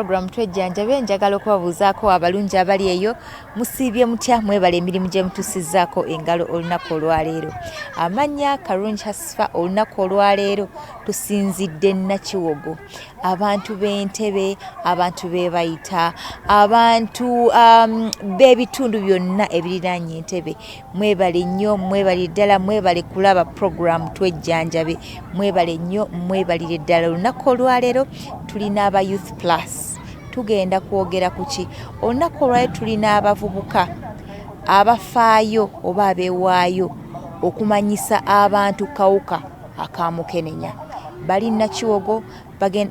program twejjanjabe njagala okubabuuzaako abalungi abali eyo musiibye mutya mwebala emirimu gye mutuusizzaako engalo olunaku olwaleero. Amannya Karungi Hasifa. Olunaku olwaleero tusinzidde Nakiwogo, abantu b'Entebe, abantu beebayita, abantu b'ebitundu byonna ebiriraanye Entebe. Mwebale nnyo, mwebale ddala, mwebale kulaba program twejjanjabe, mwebale nnyo, mwebalire ddala. Olunaku olwaleero tulina aba Youth Plus. Tugenda kwogera ku ki? Olunaku olwaleero tulina abavubuka abafaayo oba abeewaayo okumanyisa abantu kawuka aka Mukenenya. Bali Nakiwogo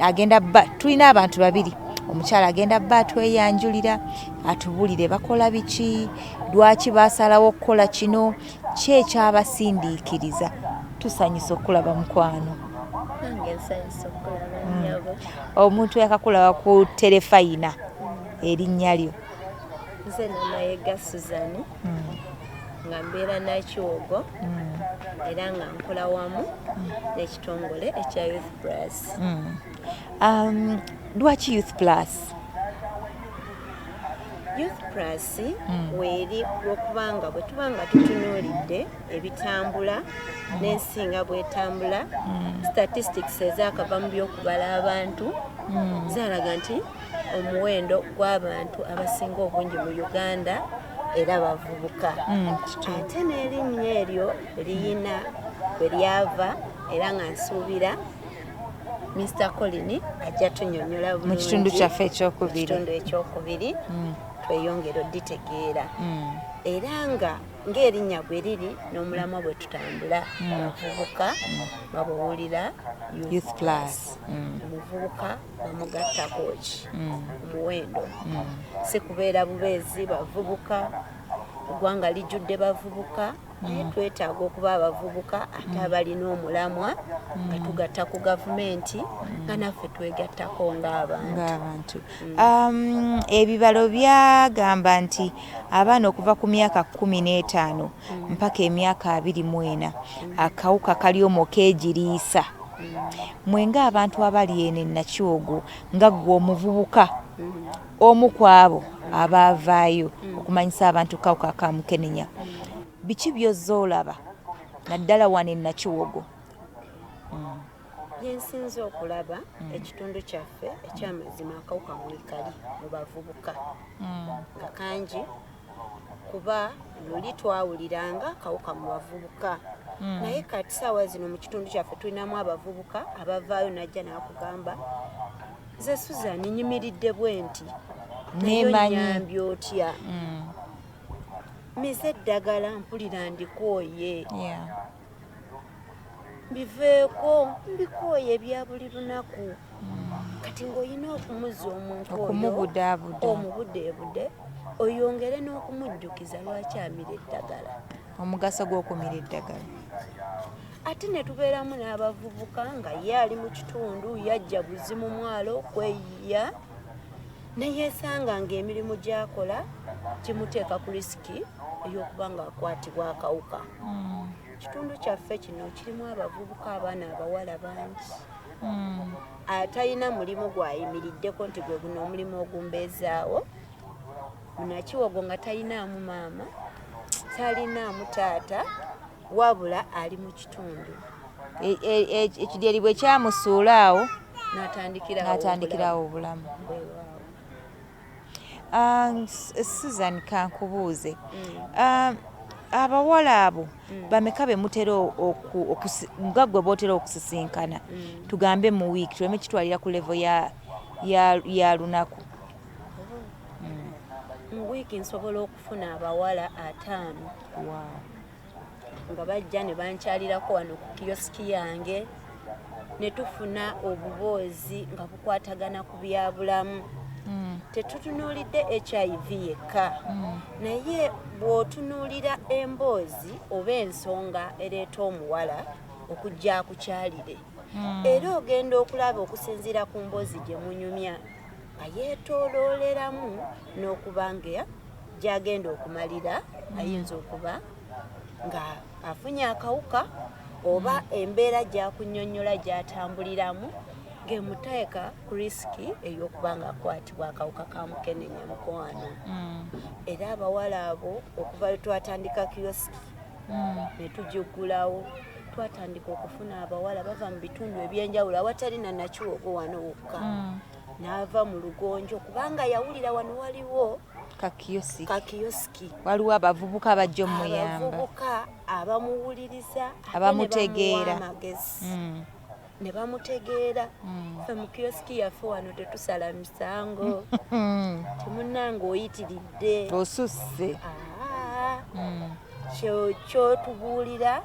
agenda tulina abantu babiri. Omukyala agenda atweyanjulira atubulire bakola biki, lwaki baasalawo okukola kino, ki ekyabasindiikiriza. Tusanyusa okulaba mukwano. Omuntu yakakulaba ku terefayina erinnya lyo? Nze Namayiga Susan nga mbeera Nakiwogo era nga nkola wamu n'ekitongole ekya Youth Plus. Lwaki Youth Plus? Youth Plus weeri lw'okubanga bwe tuba nga tutunuulidde ebitambula n'ensi nga bw'etambula, statistics ezaakava mu by'okubala abantu zaalaga nti omuwendo gw'abantu abasinga obungi mu Uganda era bavubuka. Ate n'erinnya eryo liyina bwe lyava era nga nsuubira Mr. Colin ajja tunnyonnyola bulungi mu kitundu kyaffe ekyokubiri. Ekitundu ekyokubiri tweyongera odditegeera. Era nga ng'erinnya bwe riri n'omulamwa bwe tutambula abavubuka babawulira Youth Plus. Omuvubuka bamugattako ki omuwendo. Si kubeera bubeezi bavubuka, eggwanga lijjudde bavubuka, naye twetaaga okuba abavubuka ate abalina omulamwa nga tugatta ku gavumenti nga naffe twegattako ng'abantu. Ebibalo byagamba nti abaana okuva ku myaka 15 mpaka emyaka 24 akawuka kali omwo keegiriisa. Mwe ng'abantu abali eno e Nakiwogo nga ggwe omuvubuka omu ku abo abaavaayo okumanyisa abantu kawuka ka Mukenenya, biki by'ozza olaba naddala wano e Nakiwogo? Byensinze okulaba ekitundu kyaffe ekyamazima akawuka mwekali mu bavubuka nga kangi, kuba luli twawuliranga kawuka mu bavubuka, naye kati saawa zino mu kitundu kyaffe tulinamu abavubuka abavaayo najja n'akugamba, nze Susan nyimiridde bwe nti neemanyi otya, mize eddagala mpulira ndikooye, biveeko mbikooye ebya buli lunaku. Kati ng'olina okumuzza omuntu oyo omubuddeebudde, oyongere n'okumujjukiza lwaki amira eddagala. Omugaso gw'okumira eddagala. Ate ne tubeeramu n'abavubuka nga ye ali mu kitundu yajja buzi mu mwalo kweyiya, neyeesanga ng'emirimu gy'akola kimuteeka ku risiki ey'okuba ng'akwatibwa akawuka. Ekitundu kyaffe kino kirimu abavubuka abaana abawala bangi. Atalina mulimu gw'ayimiriddeko nti gwe guno omulimu ogumbeezaawo. Mu Nakiwogo nga talinaamu maama, talinaamu taata, wabula ali mu kitundu. Ekidyeri bwe kyamusuula awo n'atandikirawo obulamu. Susan, kankubuuze, abawala abo bameka be mutera nga ggwe bootera okusisinkana, tugambe mu wiiki, tuleme kitwalira ku levo ya lunaku? Mu wiiki nsobola okufuna abawala 5 nga bajja ne bankyalirako wano ku kiyosiki yange, ne tufuna obuboozi nga bukwatagana ku byabulamu. Tetutunuulidde HIV yekka, naye bw'otunuulira emboozi oba ensonga ereeta omuwala okujja akukyalire, era ogenda okulaba okusinziira ku mboozi gye munyumya nga yeetoolooleramu n'okuba nga gy'agenda okumalira ayinza okuba nga afunye akawuka oba embeera gy'akunnyonnyola gy'atambuliramu gemuteeka ku risiki ey'okuba nga akwatibwa akawuka ka mukenenya mukwano. Era abawala abo okuva lwe twatandika kiyosiki ne tugiggulawo twatandika okufuna abawala bava mu bitundu ebyenjawulo awatali na Nakiwogo wano wokka. N'ava mu Lugonjo kubanga yawulira wano waliwo kakiyosiki. Waliwo abavubuka bajja omuyamba. Abavubuka abamuwuliriza abamutegeera amagezi. Ne bamutegeera. Ffe mu kiyosiki yaffe wano tetusala misango. Timunnanga oyitiridde. Osusse. Kyotubuulira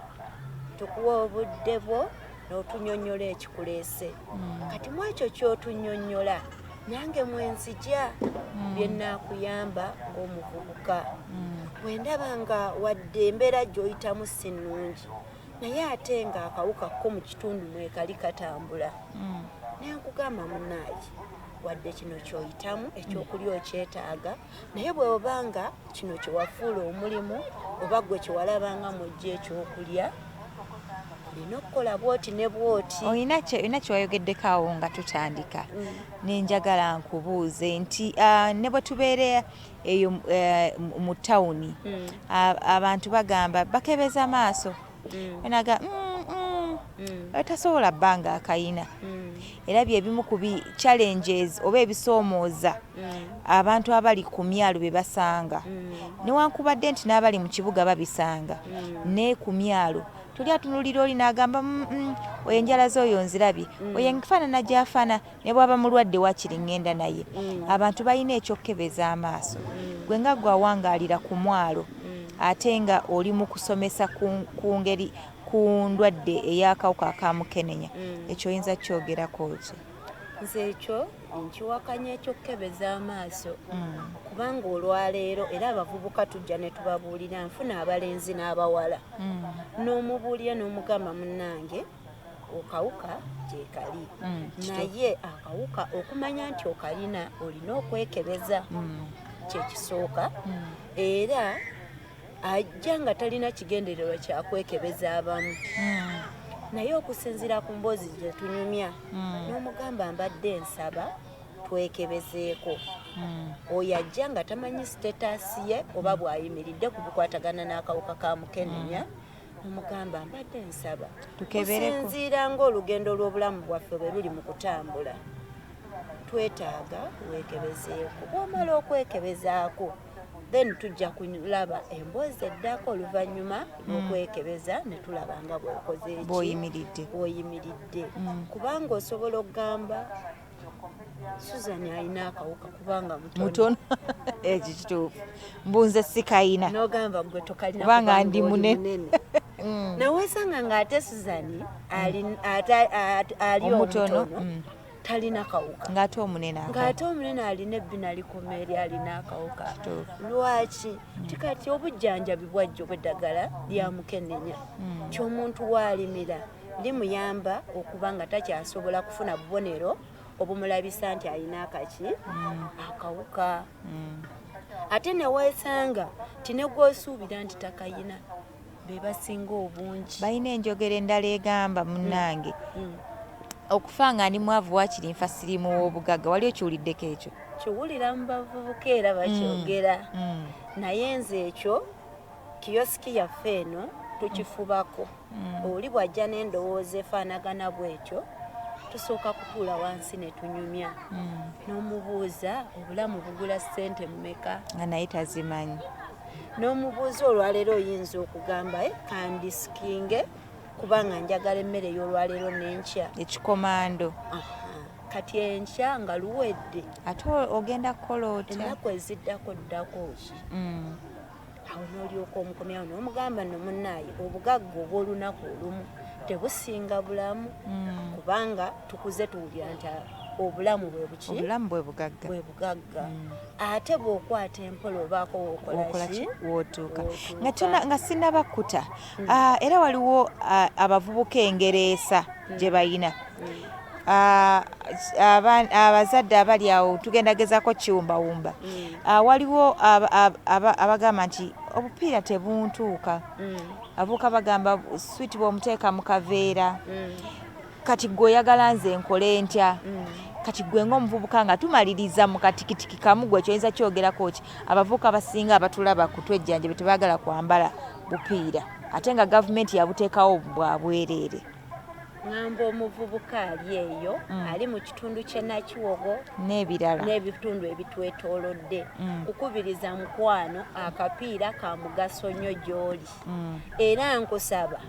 tukuwa obudde bwo n'otunyonnyola ekikuleese. Kati mu ekyo ky'otunyonnyola nange mwenzija bye nnaakuyamba ng'omuvubuka. Bwendaba nga wadde embeera gy'oyitamu si nnungi naye ate nga akawuka ko mu kitundu mwekali katambula. Naye nkugamba munnaayi wadde kino ky'oyitamu ekyokulya okyetaaga naye bw'obanga kino kye wafuula omulimu oba gwe kye walabanga mujja ekyokulya olina okukola bwoti ne bwoti. Olina kye wayogeddeko awo nga tutandika. Nenjagala nkubuuze nti ne bwe tubeera eyo mu tawuni abantu bagamba bakebeza amaaso naga tasobola bbanga akayina. Era byebimu ku challenges oba ebisoomooza abantu abali ku myalo be basanga. Newankubadde nti n'abali mu kibuga babisanga ne ku myalo tuli atunulira oli n'agamba oyo enjala z'oyo nzirabye oyo enfaanana gy'afaana ne bw'aba mulwadde wakiri ŋŋenda naye. Abantu balina ekyokebeza amaaso. Gwe nga gwe awangaalira ku mwalo ate nga oli mu kusomesa ku ngeri ku ndwadde ey'akawuka ka mukenenya ekyo oyinza kyogerako ki? Nze ekyo nkiwakanya ekyokebeza amaaso kubanga olwaleero era abavubuka tujja ne tubabuulira nfuna abalenzi n'abawala n'omubuulira n'omugamba munnange okawuka gyekali naye akawuka okumanya nti okalina olina okwekebeza kyekisooka era ajja nga talina kigendererwa kyakwekebeza abamu naye okusinziira ku mboozi gye tunyumya n'omugamba mbadde nsaba twekebezeeko. Oyo ajja nga tamanyi sitetasi ye oba bw'ayimiridde ku bikwatagana n'akawuka ka mukenenya n'omugamba mbadde nsaba kusinziira ng'olugendo lw'obulamu bwaffe bwe luli mu kutambula twetaaga wekebezeeko. Bw'omala okwekebezaako then tujja kulaba emboozi eddako oluvannyuma lw'okwekebeza ne tulaba nga bw'okoze eki bw'oyimiridde. Kubanga osobola okugamba Susan alina akawuka kubanga mutono ekyo kituufu mbunze sikayina n'ogamba gwe tokalina kubanga ndi munene. Nawesanga ng'ate Susan ali omutono talina kawuka ng'ate omunene alina ebbina likoma eri alina akawuka. Lwaki? Tikati obujjanjabi bwajja bw'eddagala lya mukenenya ky'omuntu waalimira limuyamba okuba nga takyasobola kufuna bubonero obumulabisa nti alina akawuka. Ate ne weesanga tinegwosuubira nti takayina be basinga obungi. Balina enjogera endala egamba munnange okufa nga ndi mwavu wakiri nfa sirimu w'obugagga. Wali okiwuliddeko ekyo? Kiwulira mu bavubuka era bakyogera naye nze ekyo kiyosiki yaffe eno tukifubako. Oli bw'ajja n'endowooza efaanagana bw'ekyo tusooka kutuula wansi ne tunyumya n'omubuuza obulamu bugula ssente mmeka nga naye tazimanyi. N'omubuuza olwaleero oyinza okugamba kandisikinge kubanga njagala emmere y'olwaleero n'enkya ekikomando. Kati enkya nga luwedde ate ogenda kukola otya? Ennaku eziddako ddako ki? Awo n'olyoka omukomyawo n'omugamba nno munnaayi obugagga obw'olunaku olumu tebusinga bulamu kubanga tukuze tuwulira nti obulamu bwe buki? Obulamu bwe bugagga. Ate bw'okwata empola obaako w'okola ki? W'otuuka. Nga sinnabakkuta era waliwo abavubuka engereesa gye bayina. Abazadde abali awo tugenda gezaako kiwumbawumba. Waliwo abagamba nti obupiira tebuntuuka. Abavubuka bagamba switi bw'omuteeka mu kaveera. kati gwe oyagala nze nkole ntya kati gwe ng'omuvubuka nga tumaliriza mu katikitiki kamu gwe kyoyinza kyogerako ki abavubuka abasinga abatulaba ku twejjanjabe tebaagala kwambala bupiira ate nga gavumenti yabuteekawo bwa bwereere. Ngamba omuvubuka ali eyo ali mu kitundu kye Nakiwogo n'ebirala n'ebitundu ebitwetoolodde kukubiriza mukwano akapiira ka mugaso nnyo gy'oli era nkusaba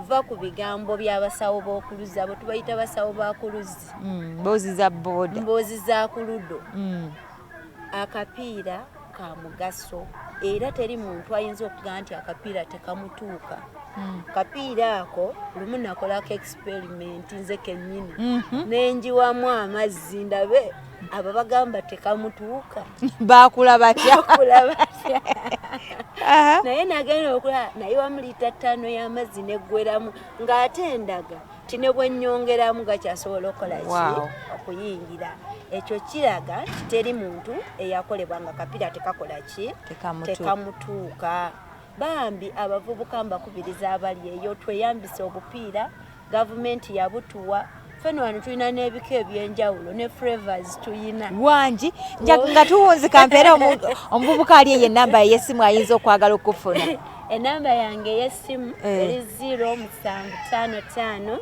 va ku bigambo by'abasawo b'okuluzi abo tubayita basawo bakuluzi mboozi za booda mboozi za kuludo akapiira ka mugaso era teri muntu ayinza okugamba nti akapiira tekamutuuka. Kapiira ako lumu nakolako experiment nze kennyini nenjiwamu amazzi ndabe abo bagamba tekamutuuka baakula batya naye nagenda okulaba nayiwamu liita 5 y'amazzi neggweramu ng'ate endaga tine bwe nnyongeramu gakyasobola okukola ki okuyingira. Ekyo kiraga teri muntu eyakolebwa nga kapiira tekakola ki tekamutuuka. Bambi abavubuka mbakubiriza abali eyo tweyambise obupiira gavumenti yabutuwa feno wano tulina n'ebika ebyenjawulo ne flavors tuyina wangi nga tuwunzika mpeera omuvubuka ali eyo enamba ey'essimu ayinza okwagala okufuna. Enamba yange ey'essimu eri 075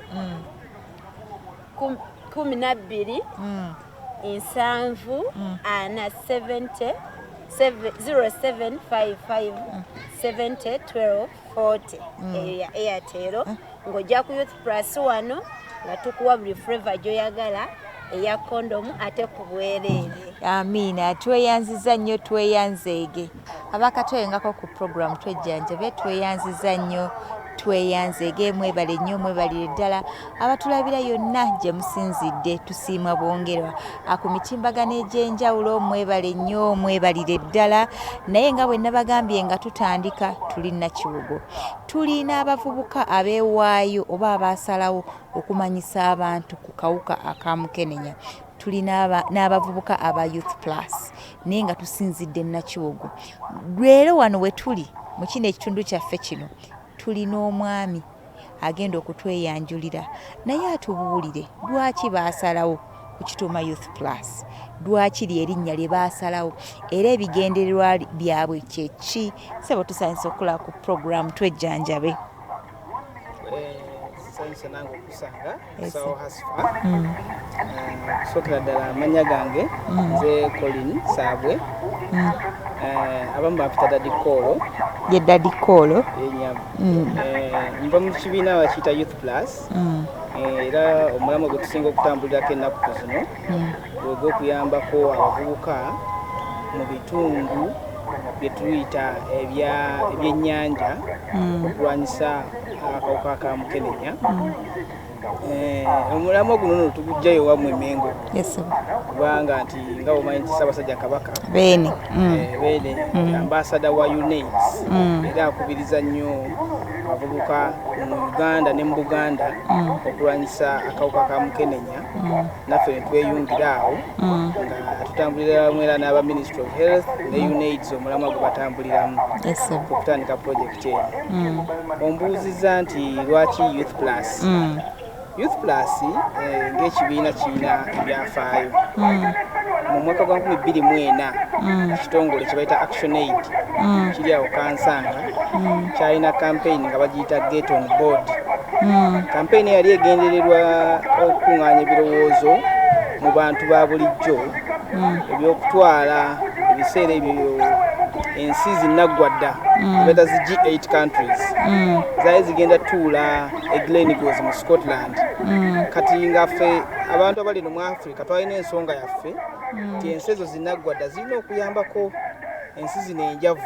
12 7 70 0755 70 12 40 ya Airtel ng'ojja ku Youth Plus wano nga tukuwa buli flavor gy'oyagala eya kondomu ate ku bwereere. Amiina tweyanziza nnyo tweyanzeege abakatweyongako ku program twejjanjabe tweyanziza nnyo tweyanzeege mwebale nnyo mwebalire ddala abatulabira yonna gye musinzidde tusiima bwongerwa ku mitimbagano egy'enjawulo mwebale nnyo mwebalire ddala naye nga bwe nabagambye nga tutandika tuli Nakiwogo tulina abavubuka abeewaayo oba abaasalawo okumanyisa abantu ku kawuka aka Mukenenya tulina n'abavubuka aba Youth Plus naye nga tusinzidde Nakiwogo. Leero wano we tuli mu kino ekitundu kyaffe kino tulina omwami agenda okutweyanjulira naye atubuulire lwaki baasalawo ku kituuma Youth Plus lwaki lyerinnya lye baasalawo era ebigendererwa byabwe kyeki sebo tusanyusa okulaba ku program twejjanjabe. Sanyusa nange okusanga Sawo Hasfa sookera ddala amannya gange nze Colin Saabwe abamu bampita Daddy Kolo ye Daddy Kolo nva mu kibiina bakiyita Youth Plus era omulamu gwe tusinga okutambulirako ennaku zino gw'okuyambako abavubuka mu bitundu bye tuyita ebyennyanja okulwanyisa akawuka ka Mukenenya. Omulamwa guno nno tugujjayo wammwe Mengo kubanga nti nga omanyi nti Ssaabasajja Kabaka Beene ambassador wa UNAIDS era akubiriza nnyo abavubuka mu Uganda ne mu Buganda okulwanyisa akawuka ka Mukenenya naffe ne tweyungira awo nga tutambulira wamu era n'aba Ministry of Health ne UNAIDS omulamwa gwe batambuliramu okutandika project eno. Ombuuzizza nti lwaki Youth Plus? Youth Plus ng'ekibiina kirina ebyafaayo. Mu mwaka gwa 2024 ekitongole kye bayita Action Aid kiri awo Kansanga kyalina campaign nga bagiyita Get on Board. Campaign yali egendererwa okukuŋŋaanya ebirowoozo mu bantu ba bulijjo ebyokutwala ebiseera ebyo ensi zinnaggwadda beta zi G8 countries zaali zigenda tuula e Gleneagles mu Scotland. Kati ngaffe abantu abali mu Africa twalina ensonga yaffe nti ensi ezo zinnaggwadda zirina okuyambako ensi zino enjavu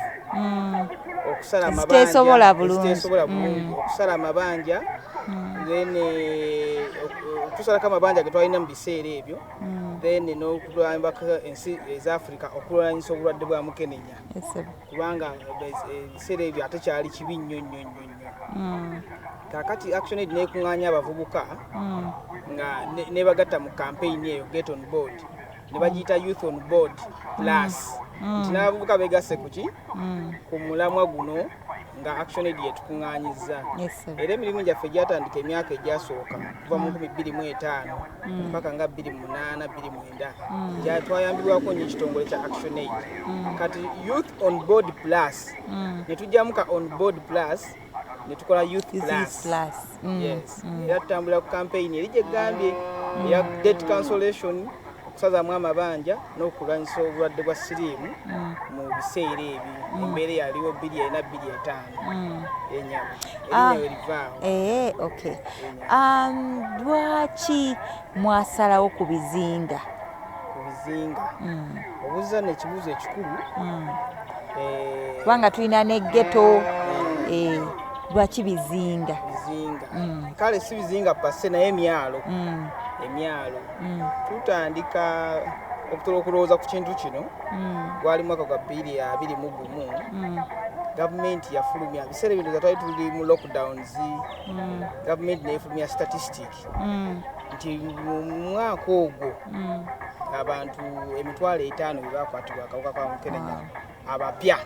okusala amabanja ziteesobola bulungi okusala amabanja then tusalako amabanja ge twalina mu biseera ebyo then n'okuyambako ensi eza Africa okulwanyisa obulwadde bwa Mukenenya kubanga ebiseera ebyo ate kyali kibi nnyo nnyo nnyo. Kakati Action Aid neekuŋŋaanya abavubuka nga nebagatta mu campaign eyo Get on Board ne bagiyita Youth on Board Plus nti n'abavubuka beegasse ku ki ku mulamwa guno nga ActionAid yetukuŋŋaanyizza era emirimu gyaffe gyatandika emyaka egyasooka kuva mu 2025 mpaka nga 28 29 twayambibwako nnyo ekitongole kya ActionAid kati Youth on Board Plus ne tujjamu ka on board plus ne tukola Youth Plus. Yes. Era tutambula ku campaign eri gye gambye ya debt cancellation okusazaamu amabanja n'okulwanyisa obulwadde bwa siriimu mu biseera ebyo embeera yaliwo 2025 enyama erinyewe livaawo. Okay. Lwaki mwasalawo ku bizinga? Obuuza n'ekibuuzo ekikulu kubanga tulina ne ghetto lwaki bizinga? Kale si bizinga passe naye emyalo tutandika okulowooza ku kintu kino gwali mwaka gwa 2021 gavumenti yafulumya biseera bino twali tuli mu lockdowns gavumenti nefulumya statistic nti mu mwaka ogwo abantu 5,000 bebakwatibwa akawuka ka mukenenya abapya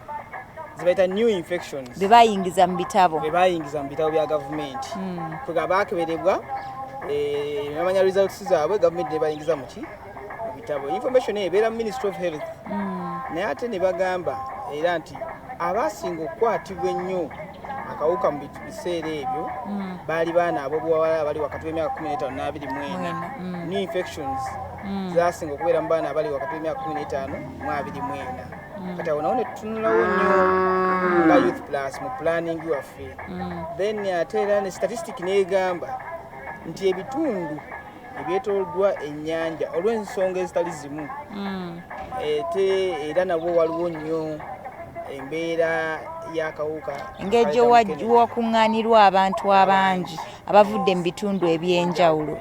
zibaita new infections bebayingiza mu bitabo bya gavumenti kwega bakeberebwa bamanya results zaabwe gavumenti nebayingiza mu bitabo information ebeera mu Ministry of Health naye ate ne bagamba era nti abasinga okukwatibwa ennyo akawuka mu biseera ebyo baali baana ab'obuwala bali wakati w'emyaka 15 n'24 new infections zasinga okubeera mu baana abali wakati w'emyaka 15 mu 24 kati awo nawo ne tutunulawo nnyo nga Youth Plus mu planning waffe then ate era ne statistic negamba nti ebitundu ebyetooloddwa ennyanja olw'ensonga ezitali zimu era nabwo waliwo nnyo embeera y'akawuka engeri wakuŋŋaanirwa abantu abangi abavudde mu bitundu ebyenjawulo.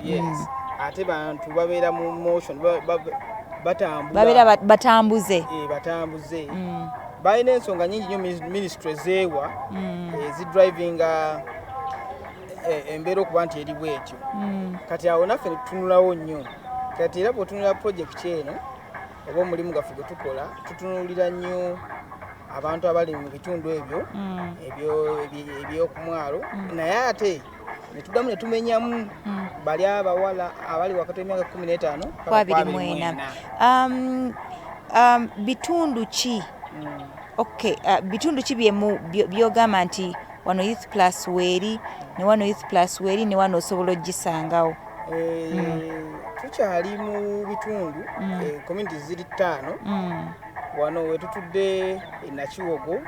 Ate bantu babeera mu motion babeera batambuze balina ensonga nyingi nnyo ministry zeewa ezidrivinga embeera okuba nti eri bwetyo kati awo naffe netutunulawo nnyo kati era bwetunulira project eno oba omulimu gaffe gwe tukola tutunulira nnyo abantu abali mu bitundu ebyo ebyokumwalo naye ate netuddamu netumenyamu bali abawala abali wakati w'emyaka 15 kwa 24 bitundu ki bitundu ki byogamba nti wano Youth Plus weeri ne wano Youth Plus weeri ne wano osobola ogisangawo? Tukyali mu bitundu community ziri 5 wano wetutudde Nakiwogo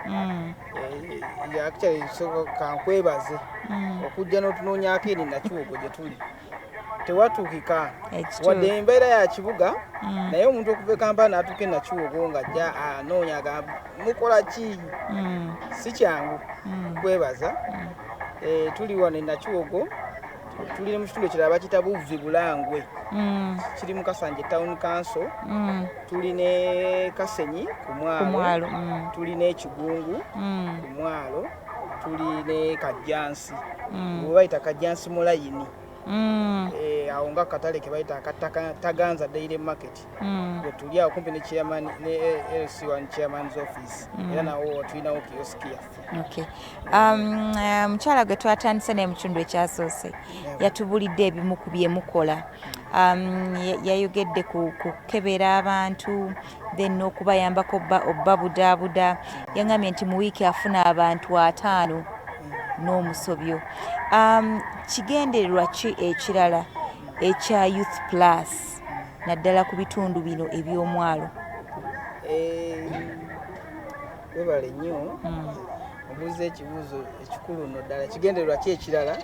actually kankwebaze okujja n'otunoonyako eri Nakiwogo gye tuli tewatuukika wadde embeera ya kibuga naye omuntu okuva e Kampala n'atuuka e Nakiwogo ng'ajja anoonya mukola ki si kyangu kwebaza. Tuli wano e Nakiwogo tuli mu kitundu ekirala bakiyita Buvvi Bulangwe kiri mu Kasanje Town Council tuli ne Kasenyi ku mwalo tuli n'Ekigungu ku mwalo tuli ne Kajjansi bwe bayita Kajjansi mu layini awo nga katale ke bayita Taganza Daily Market bwe tuli awo kumpi ne chairman ne LC1 chairman's office era nawo tulinawo kioski yaffe. Mukyala gwe twatandise naye mu kitundu ekyasoose yatubulidde ebimu ku bye mukola. Yayogedde ku kukebera abantu then n'okubayambako obbabudaabuda. Yangambye nti mu wiiki afuna abantu 5 n'omusobyo. Kigendererwa ki ekirala ekya Youth Plus naddala ku bitundu bino eby'omwalo? Webale nnyo obuuza ekibuuzo ekikulu nno ddala kigendererwa ki ekirala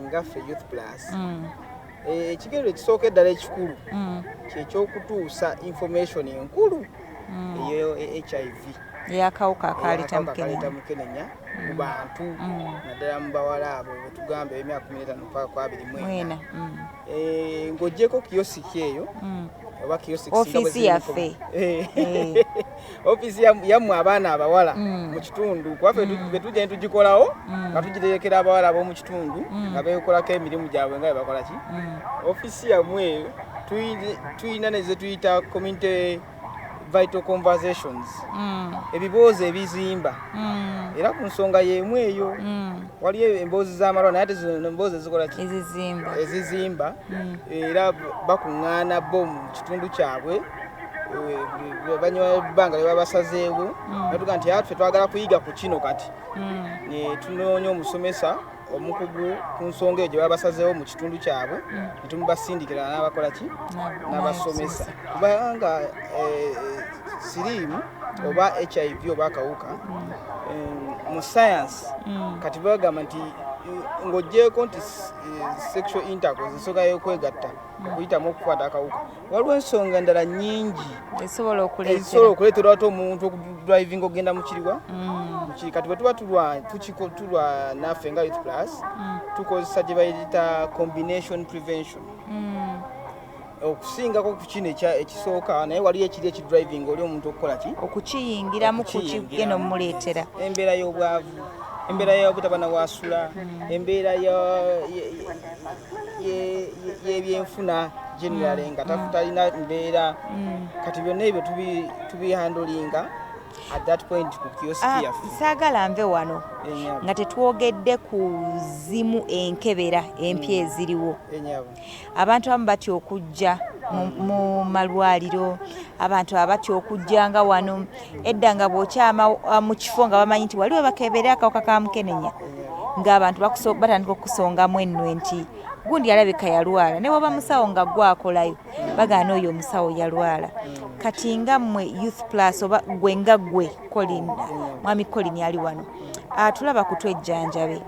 ngaffe Youth Plus. Ekigendererwa ekisooka eddala ekikulu kyekyokutuusa information enkulu eyo HIV eyakawuka akaleta mukenenya mu bantu naddala mu bawala abo betugamba emyaka 15 mpaka kwa 24 ng'oggyeko kiyosiki eyo oba kiyosiki ofisi yaffe ofisi yammwe abaana abawala mu kitundu kwaffe betujja ne tugikolawo nga tugirekera abawala ab'omu kitundu nga beekolako emirimu gyabwe nga bebakola ki ofisi yammwe tuyina ne ze tuyita community vital conversations ebiboozi ebizimba era ku nsonga y'emu eyo waliyo emboozi z'amalwa naye ate zino emboozi ezikola ki ezizimba era bakuŋŋaana bo mu kitundu kyabwe banywa ebbanga lye babasazeewo batuga nti ffe twagala kuyiga ku kino kati ne tunoonya omusomesa omukugu ku nsonga eyo gye babasazeewo mu kitundu kyabwe ne tumubasindikira n'abakola ki n'abasomesa kubanga siriimu oba HIV oba akawuka mu science kati bagamba nti ng'oggyeko nti sexual intercourse ensonga y'okwegatta okuyitamu okukwata akawuka waliwo ensonga endala nnyingi ezisobola okuleetera ate omuntu okudriving ogenda mu kiriwa kati bwe tuba tulwa naffe nga Youth Plus tukozesa gye bayita combination prevention okusingako ku kino ekisooka naye waliyo ekiri ekidriving oli omuntu okukola ki okukiyingiramu kugenda omumuleetera embeera y'obwavu embeera y'obutabana wasula embeera y'ebyenfuna generally nga talina mbeera kati byonna ebyo tubihandolinga at that point ku kioski yaffe saagala nve wano nga tetwogedde ku zimu enkebera empya eziriwo abantu abamu batya okujja mu malwaliro abantu abatya okujja nga wano edda nga bw'okyama mu kifo nga bamanyi nti waliwo bakebera akawuka ka mukenenya ng'abantu batandika okusongamu ennwe nti gundi alabika yalwala ne waba musawo nga gwakolayo bagaana oyo omusawo yalwala kati nga mmwe Youth Plus oba gwe nga gwe mwami Colin ali wano atulaba kutwejjanjabe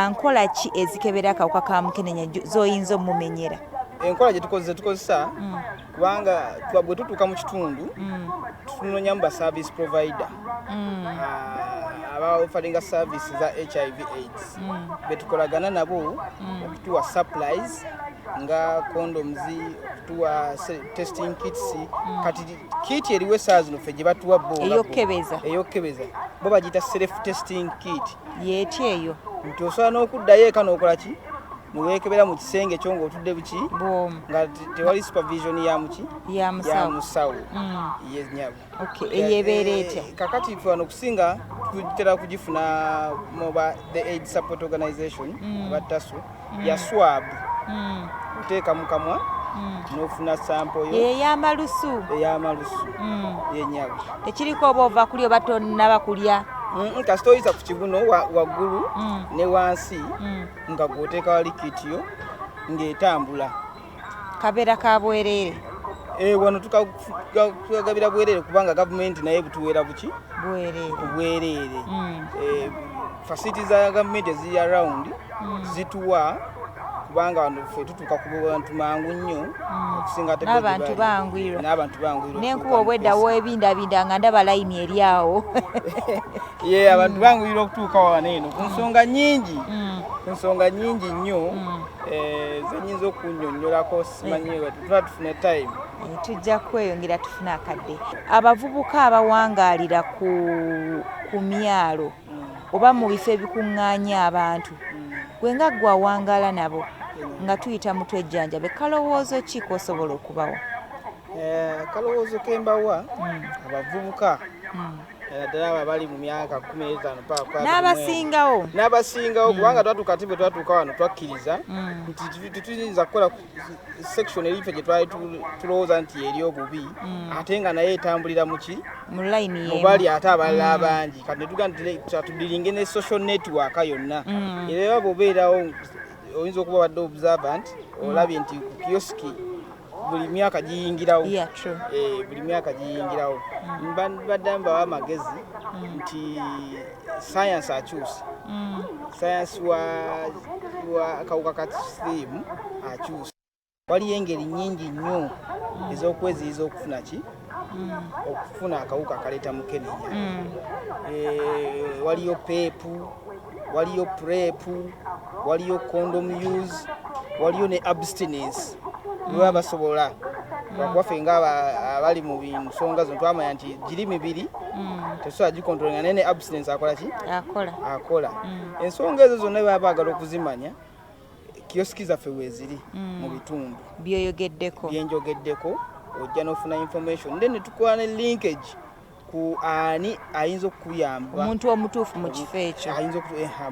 nkola ki ezikebera akawuka ka mukenenya z'oyinza omumenyera enkola gye tukozesa kubanga bwe tutuuka mu kitundu tunonyamu ba service provider aba offering service za HIV AIDS betukolagana nabo okutuwa supplies nga condoms okutuwa testing kits kati kit eriwe saa zino ffe gye batuwa bo eyokebeza bo bagiyita self testing kit yeeti eyo nti osobola n'okuddayo eka n'okola ki niweekebera mu kisenge ekyo ng'otudde buki nga tewali supervision ya musawo yenyabo eyebeera etya kakati ffe wano okusinga tutera kugifuna moba the AIDS support organization oba TASO ya swab oteeka mu kamwa n'ofuna sampo yo ey'amalusu yenyabo tekiriko oba ova kulya oba tonnaba kulya kasita oyisa ku kibuno waggulu ne wansi nga gw'oteeka wali kitiyo ng'etambula kabeera ka bwereere wano tukagabira bwereere kubanga gavumenti naye butuweera buki bwereere facility za gavumenti eziri around zituwa kubanga wano ffe tutuuka ku bantu mangu nnyo okusinga n'abantu bangwirwa n'enkuba obwedda webindabinda nga ndaba layini eri awo abantu bangwirwa okutuuka wano eno ku nsonga nnyingi nnyo zenyinza okunnyonnyolako simanyi tuba tufuna time tujja kweyongera tufuna akadde abavubuka abawangaalira ku myalo oba mu bifo ebikuŋŋaanya abantu gwe nga gwawangaala nabo nga tuyita mu twejjanjabe kalowoozo ki kosobola okubawa kalowoozo kembawa abavubuka ddala abo abali mu myaka 15 paka n'abasingawo kubanga twatuuka bwe twatuuka wano twakkiriza nti tuyinza kukola section erife gye twali tulowooza nti eri obubi ate nga naye etambulira muki mu layini mubali ate abalala abangi kati netuga nti tudiringe ne social network yonna era bw'obeerawo oyinza okuba wadde observant olabye nti ku kioski buli myaka giyingirawo buli myaka giyingirawo badde mbawa amagezi nti science akyusa science wa akawuka ka siriimu akyusa waliyo engeri nnyingi nnyo ez'okweziyiza okufuna ki okufuna akawuka akaleeta mukenenya waliyo peepu waliyo prepu waliyo condom use waliyo ne abstinence lwa basobola lwakuwaffe nga abali mu nsonga zino twamanya nti giri mibiri tesobola gikontrolinga naye ne abstinence akola ki akola ensonga ezo zonna baba baagala okuzimanya kioski zaffe weeziri mu bitundu byenjogeddeko ojja n'ofuna information then tukola ne linkage ku ani ayinza okuyamba omuntu omutuufu mu kifo ekyo ayinza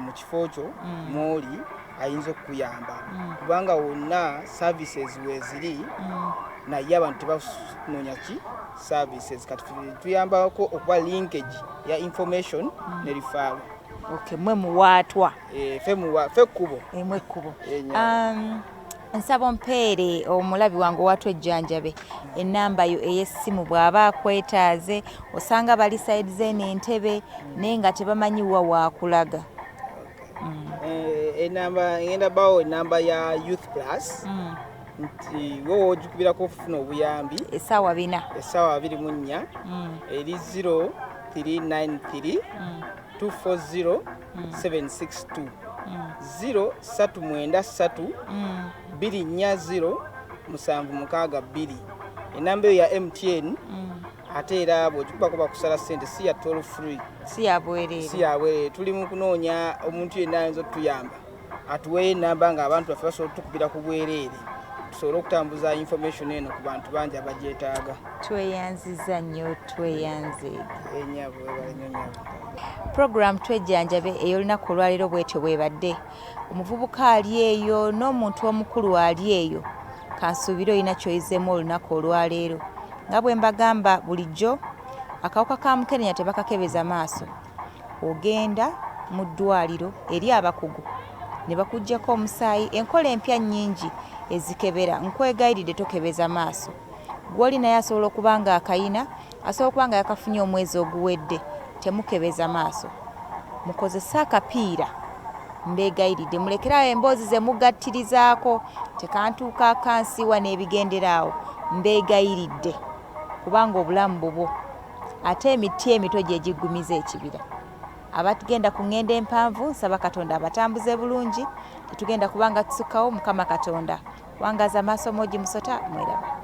mu kifo kyo mwoli ayinza okuyamba kubanga wonna services weziri naye abantu tebakunoonya ki services kati tuyambako okuba linkage ya information ne referral. Okay, mwe muwaatwa fe kkubo mwe kkubo. Nsaba ompeere omulabi wange owaatwa ejjanjabe ennamba yo ey'essimu bw'aba akwetaaze osanga bali side z'eno entebe naye nga tebamanyiwa waakulaga. Enamba ngenda bawo enamba ya Youth Plus nti wowe ojikubirako okufuna obuyambi essaawa 24 eri 0393 240 762 0393 240 762. Enamba eyo ya MTN ate era bw'ogikubako bakusala ssente si ya toll free, si ya bwereere. Tuli mu kunoonya omuntu yenna ayinza okutuyamba atuweeyo enamba ng'abantu baffe basobola otukubira ku bwereere tusobole okutambuza information eno ku bantu bangi abagyetaaga. Tweyanziza nnyo tweyanze. Ennyabo ebalennyonyabo. Program Twejjanjabe ey'olunaku olwaleero bwetyo bwebadde. Omuvubuka ali eyo n'omuntu omukulu ali eyo. Kansuubire olina ky'oyizeemu olunaku olwaleero. Nga bwe mbagamba bulijjo akawuka ka mukenenya tebakakebeza maaso. Ogenda mu ddwaliro eri abakugu ne bakuggyako omusaayi enkola empya nnyingi ezikebera nkwegayiridde tokebeza maaso. Gw'oli naye asobola okuba nga akayina asobola okuba nga yakafunye omwezi oguwedde temukebeza maaso. Mukozese akapiira mbeegayiridde mulekerawo emboozi ze mugattirizaako tekantuuka akansiwa n'ebigenderaawo mbeegayiridde kubanga obulamu bubwo ate emiti emito gye giggumiza ekibira. Abatugenda ku ŋŋendo empanvu nsaba Katonda abatambuze bulungi tetugenda kubanga tusukkawo Mukama Katonda wangaza maaso mogi musota mweraba.